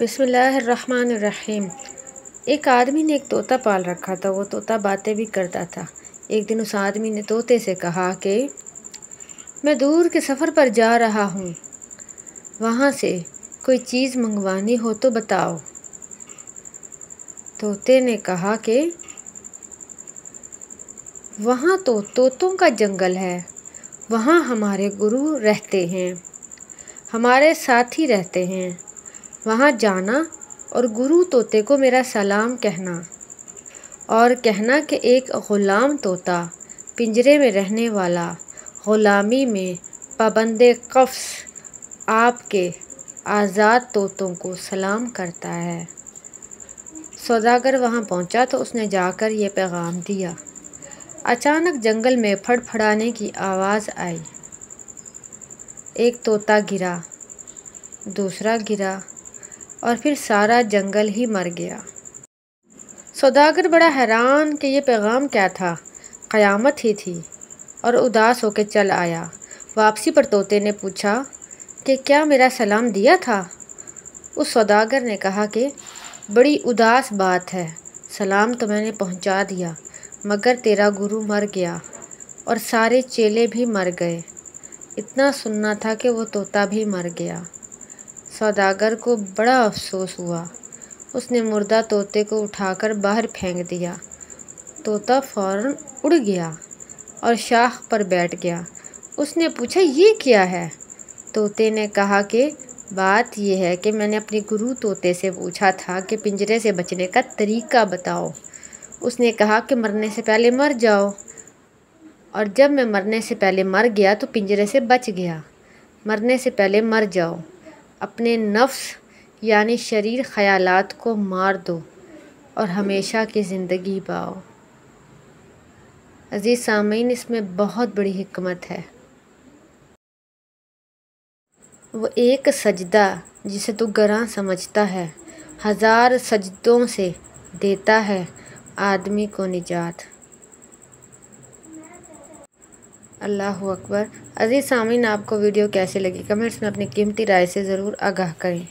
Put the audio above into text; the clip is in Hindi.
बिस्मिल्लाहिर्रहमानिर्रहीम। एक आदमी ने एक तोता पाल रखा था। वो तोता बातें भी करता था। एक दिन उस आदमी ने तोते से कहा कि मैं दूर के सफ़र पर जा रहा हूँ, वहाँ से कोई चीज़ मंगवानी हो तो बताओ। तोते ने कहा कि वहाँ तो तोतों का जंगल है, वहाँ हमारे गुरु रहते हैं, हमारे साथी रहते हैं। वहाँ जाना और गुरु तोते को मेरा सलाम कहना और कहना कि एक ग़ुलाम तोता पिंजरे में रहने वाला ग़ुलामी में पाबंदे क़फ्स आपके आज़ाद तोतों को सलाम करता है। सौदागर वहाँ पहुँचा तो उसने जाकर ये पैगाम दिया। अचानक जंगल में फड़फड़ाने की आवाज़ आई। एक तोता गिरा, दूसरा गिरा और फिर सारा जंगल ही मर गया। सौदागर बड़ा हैरान कि ये पैगाम क्या था। क़यामत ही थी और उदास होकर चल आया। वापसी पर तोते ने पूछा कि क्या मेरा सलाम दिया था? उस सौदागर ने कहा कि बड़ी उदास बात है, सलाम तो मैंने पहुंचा दिया, मगर तेरा गुरु मर गया और सारे चेले भी मर गए। इतना सुनना था कि वो तोता भी मर गया। सौदागर को बड़ा अफसोस हुआ। उसने मुर्दा तोते को उठाकर बाहर फेंक दिया। तोता फ़ौरन उड़ गया और शाख पर बैठ गया। उसने पूछा, ये क्या है? तोते ने कहा कि बात यह है कि मैंने अपने गुरु तोते से पूछा था कि पिंजरे से बचने का तरीका बताओ। उसने कहा कि मरने से पहले मर जाओ, और जब मैं मरने से पहले मर गया तो पिंजरे से बच गया। मरने से पहले मर जाओ, अपने नफ्स यानी शरीर ख़यालात को मार दो और हमेशा की ज़िंदगी पाओ। अज़ीज़ सामीन, इसमें बहुत बड़ी हिकमत है। वो एक सजदा जिसे तू गरां समझता है, 1000 सजदों से देता है आदमी को निजात। अल्लाहु अकबर। अज़ीज़ सामीन, आपको वीडियो कैसे लगी कमेंट्स में अपनी कीमती राय से ज़रूर आगाह करें।